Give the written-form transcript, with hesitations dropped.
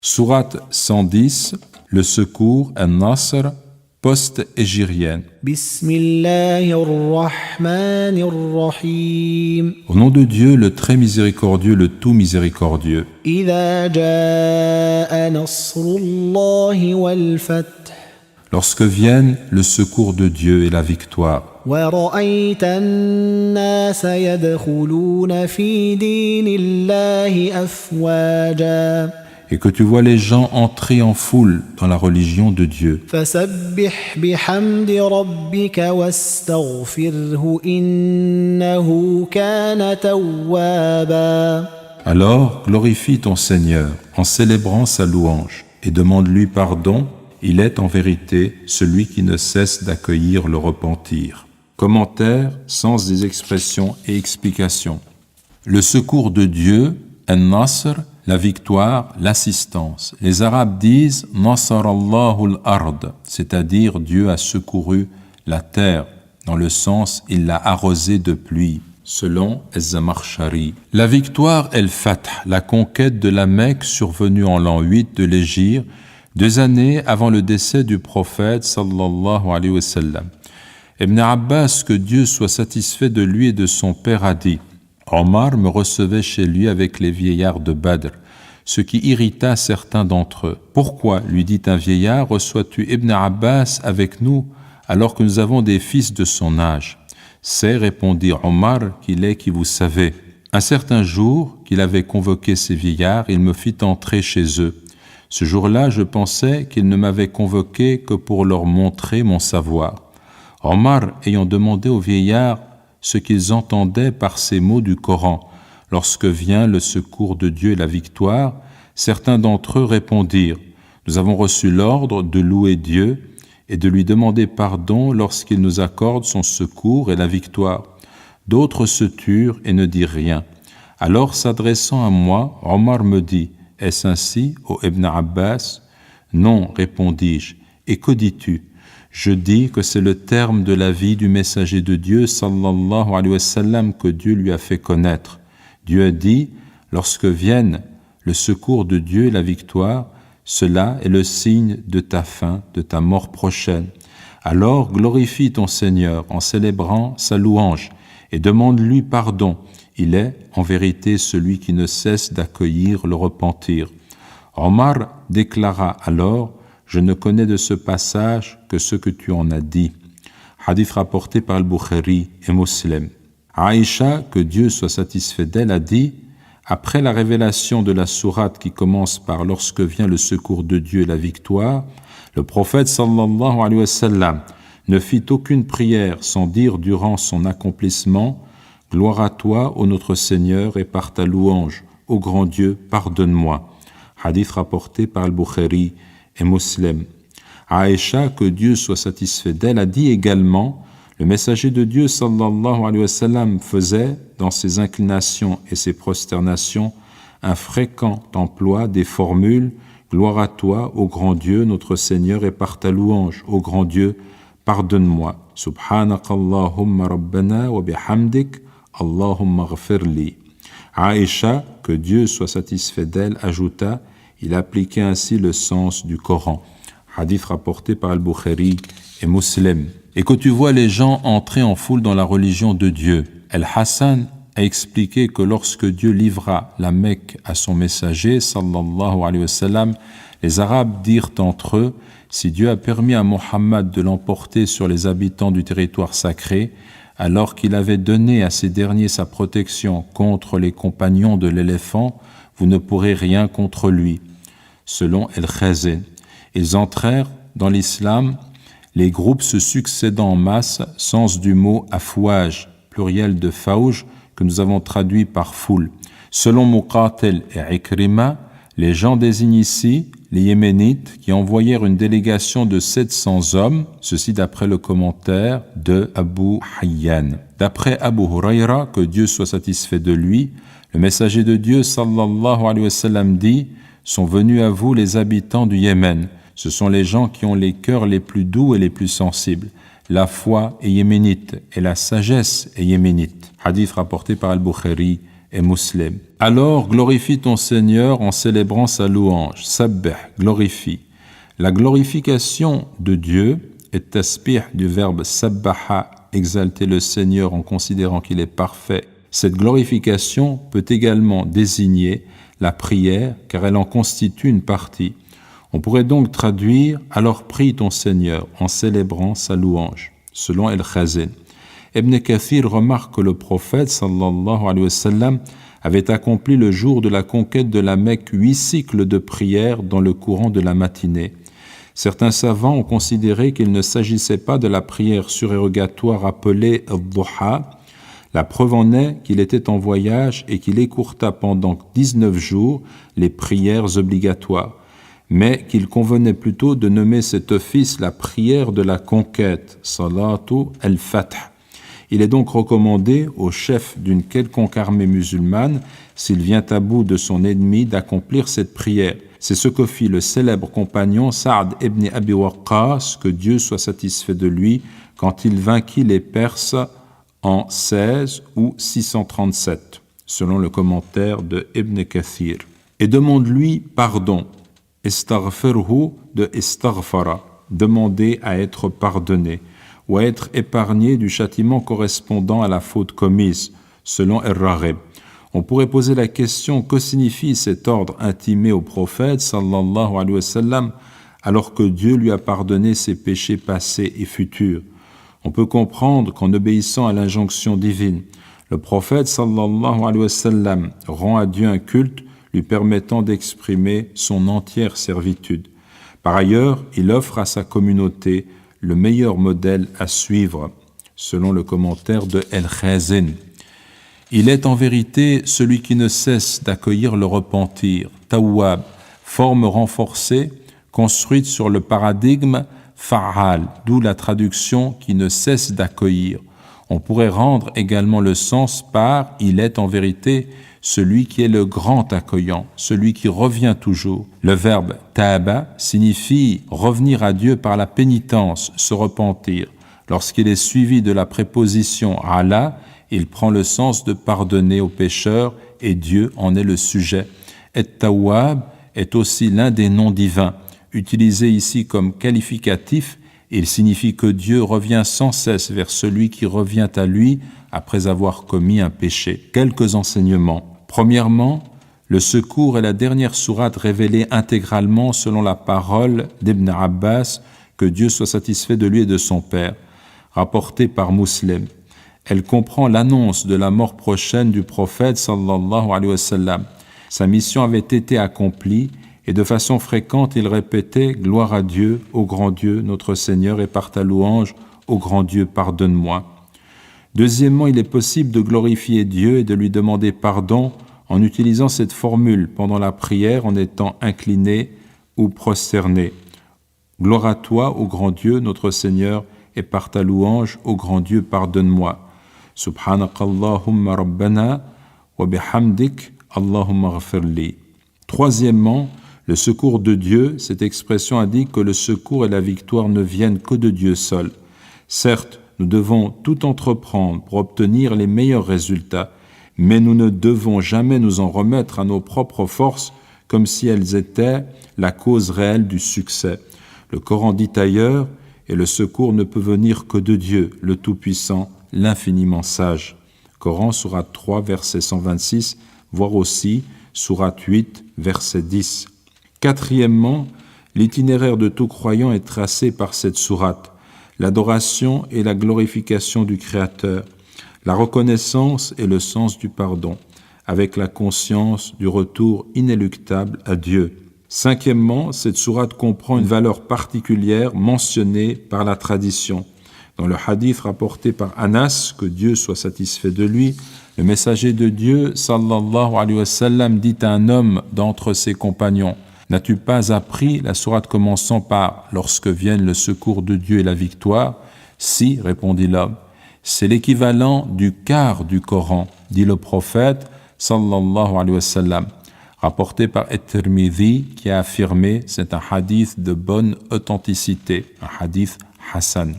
Sourate 110, le secours, An-Nasr, post-égérienne. Bismillahir-Rahmanir-Rahim. Au nom de Dieu, le très miséricordieux, le tout miséricordieux. إذا جاء نصر الله والفتح Lorsque viennent le secours de Dieu et la victoire, ورأيت الناس يدخلون في دين الله أفواجا et que tu vois les gens entrer en foule dans la religion de Dieu, فسبح بحمد ربك واستغفره إنه كان توابا. alors glorifie ton Seigneur en célébrant sa louange et demande-lui pardon, il est en vérité celui qui ne cesse d'accueillir le repentir. Commentaire, sens des expressions et explications. Le secours de Dieu, An-Nasr, la victoire, l'assistance. Les Arabes disent « Nasarallahu al-ard », c'est-à-dire Dieu a secouru la terre, dans le sens « il l'a arrosée de pluie », selon Az-Zamarchari. La victoire el-Fath, la conquête de la Mecque survenue en l'an 8 de l'Hégire, 2 années avant le décès du prophète sallallahu alayhi wa sallam. Ibn Abbas, que Dieu soit satisfait de lui et de son père, a dit: Omar me recevait chez lui avec les vieillards de Badr, ce qui irrita certains d'entre eux. Pourquoi, lui dit un vieillard, reçois-tu Ibn Abbas avec nous alors que nous avons des fils de son âge? C'est, répondit Omar, qu'il est qui vous savez. Un certain jour qu'il avait convoqué ces vieillards, il me fit entrer chez eux. Ce jour-là, je pensais qu'il ne m'avait convoqué que pour leur montrer mon savoir. Omar, ayant demandé aux vieillards ce qu'ils entendaient par ces mots du Coran, lorsque vient le secours de Dieu et la victoire, certains d'entre eux répondirent: nous avons reçu l'ordre de louer Dieu et de lui demander pardon lorsqu'il nous accorde son secours et la victoire. D'autres se turent et ne dirent rien. Alors, s'adressant à moi, Omar me dit: est-ce ainsi, ô Ibn Abbas? Non, répondis-je. Et que dis-tu? Je dis que c'est le terme de la vie du messager de Dieu sallallahu alayhi wa sallam que Dieu lui a fait connaître. Dieu a dit: lorsque viennent le secours de Dieu et la victoire, cela est le signe de ta fin, de ta mort prochaine. Alors glorifie ton Seigneur en célébrant sa louange et demande-lui pardon. Il est en vérité celui qui ne cesse d'accueillir le repentir. Omar déclara alors: je ne connais de ce passage que ce que tu en as dit. Hadith rapporté par Al-Bukhari et Muslim. Aïcha, que Dieu soit satisfait d'elle, a dit: après la révélation de la sourate qui commence par lorsque vient le secours de Dieu et la victoire, le prophète sallallahu alayhi wa sallam ne fit aucune prière sans dire durant son accomplissement: gloire à toi, ô notre Seigneur, et par ta louange, ô grand Dieu, pardonne-moi. Hadith rapporté par Al-Bukhari et Muslim. Aïcha, que Dieu soit satisfait d'elle, a dit également: le messager de Dieu sallallahu alayhi wa sallam faisait, dans ses inclinations et ses prosternations, un fréquent emploi des formules: gloire à toi, ô grand Dieu, notre Seigneur, et par ta louange, ô grand Dieu, pardonne-moi. Subhanakallahumma rabbana wa bihamdik, Allahumma ghfirli. Aïcha, que Dieu soit satisfait d'elle, ajouta: il appliquait ainsi le sens du Coran. Hadith rapporté par Al-Bukhari et Muslim. Et que tu vois les gens entrer en foule dans la religion de Dieu. Al-Hassan a expliqué que lorsque Dieu livra la Mecque à son messager, sallallahu alayhi wa sallam, les Arabes dirent entre eux: si Dieu a permis à Mohammed de l'emporter sur les habitants du territoire sacré, alors qu'il avait donné à ces derniers sa protection contre les compagnons de l'éléphant, vous ne pourrez rien contre lui. Selon El-Khazin, ils entrèrent dans l'islam, les groupes se succédant en masse, sens du mot afouaj, pluriel de fauj, que nous avons traduit par foule. Selon Muqatil et Ikrima, les gens désignent ici les Yéménites qui envoyèrent une délégation de 700 hommes, ceci d'après le commentaire de Abu Hayyan. D'après Abu Huraira, que Dieu soit satisfait de lui, le messager de Dieu sallallahu alayhi wa sallam dit: sont venus à vous les habitants du Yémen. Ce sont les gens qui ont les cœurs les plus doux et les plus sensibles. La foi est yéménite et la sagesse est yéménite. Hadith rapporté par Al-Bukhari et Muslim. Alors glorifie ton Seigneur en célébrant sa louange. Sabbih, glorifie. La glorification de Dieu est tasbih du verbe sabbaha, exalter le Seigneur en considérant qu'il est parfait. Cette glorification peut également désigner la prière car elle en constitue une partie. On pourrait donc traduire « Alors prie ton Seigneur en célébrant sa louange » selon El-Khazin. Ibn Kathir remarque que le prophète sallallahu alayhi wa sallam avait accompli le jour de la conquête de la Mecque 8 cycles de prière dans le courant de la matinée. Certains savants ont considéré qu'il ne s'agissait pas de la prière surérogatoire appelée al-Duha. La preuve en est qu'il était en voyage et qu'il écourta pendant 19 jours les prières obligatoires, mais qu'il convenait plutôt de nommer cet office la prière de la conquête, Salatu al-Fath. Il est donc recommandé au chef d'une quelconque armée musulmane, s'il vient à bout de son ennemi, d'accomplir cette prière. C'est ce que fit le célèbre compagnon Sa'd ibn Abi Waqqas, que Dieu soit satisfait de lui, quand il vainquit les Perses en 16 ou 637, selon le commentaire de Ibn Kathir. Et demande-lui pardon. Istaghfirhu de istaghfara, demander à être pardonné, ou à être épargné du châtiment correspondant à la faute commise, selon Ar-Raghib. On pourrait poser la question, que signifie cet ordre intimé au prophète, sallallahu alayhi wa sallam, alors que Dieu lui a pardonné ses péchés passés et futurs? On peut comprendre qu'en obéissant à l'injonction divine, le prophète, sallallahu alayhi wa sallam, rend à Dieu un culte lui permettant d'exprimer son entière servitude. Par ailleurs, il offre à sa communauté le meilleur modèle à suivre, selon le commentaire de El-Khazin. Il est en vérité celui qui ne cesse d'accueillir le repentir, Tawwab, forme renforcée, construite sur le paradigme Fa'al, d'où la traduction qui ne cesse d'accueillir. On pourrait rendre également le sens par « il est en vérité celui qui est le grand accueillant, celui qui revient toujours ». Le verbe « ta'aba » signifie revenir à Dieu par la pénitence, se repentir. Lorsqu'il est suivi de la préposition « ala », il prend le sens de pardonner aux pécheurs et Dieu en est le sujet. Et Tawwab est aussi l'un des noms divins. Utilisé ici comme qualificatif, il signifie que Dieu revient sans cesse vers celui qui revient à lui après avoir commis un péché. Quelques enseignements. Premièrement, le secours est la dernière sourate révélée intégralement selon la parole d'Ibn Abbas, que Dieu soit satisfait de lui et de son père, rapportée par Muslim. Elle comprend l'annonce de la mort prochaine du prophète sallallahu alayhi wa sallam. Sa mission avait été accomplie et de façon fréquente il répétait « Gloire à Dieu, ô grand Dieu, notre Seigneur, et par ta louange, ô grand Dieu, pardonne-moi ». Deuxièmement, il est possible de glorifier Dieu et de lui demander pardon en utilisant cette formule pendant la prière en étant incliné ou prosterné. Gloire à toi, ô grand Dieu, notre Seigneur, et par ta louange, ô grand Dieu, pardonne-moi. Subhanakallahumma rabbana wa bihamdik Allahumma ghfirli. Troisièmement, le secours de Dieu, cette expression indique que le secours et la victoire ne viennent que de Dieu seul. Certes, nous devons tout entreprendre pour obtenir les meilleurs résultats, mais nous ne devons jamais nous en remettre à nos propres forces comme si elles étaient la cause réelle du succès. Le Coran dit ailleurs, et le secours ne peut venir que de Dieu, le Tout-Puissant, l'infiniment sage. Coran, sourate 3, verset 126, voire aussi sourate 8, verset 10. Quatrièmement, l'itinéraire de tout croyant est tracé par cette sourate. L'adoration et la glorification du Créateur, la reconnaissance et le sens du pardon, avec la conscience du retour inéluctable à Dieu. Cinquièmement, cette sourate comprend une valeur particulière mentionnée par la tradition. Dans le hadith rapporté par Anas, que Dieu soit satisfait de lui, le messager de Dieu, sallallahu alayhi wa sallam, dit à un homme d'entre ses compagnons, « N'as-tu pas appris la sourate commençant par « Lorsque viennent le secours de Dieu et la victoire » ?»« Si, répondit l'homme, c'est l'équivalent du quart du Coran, dit le prophète, sallallahu alayhi wa sallam. Rapporté par At-Tirmidhi, qui a affirmé, c'est un hadith de bonne authenticité, un hadith Hassan.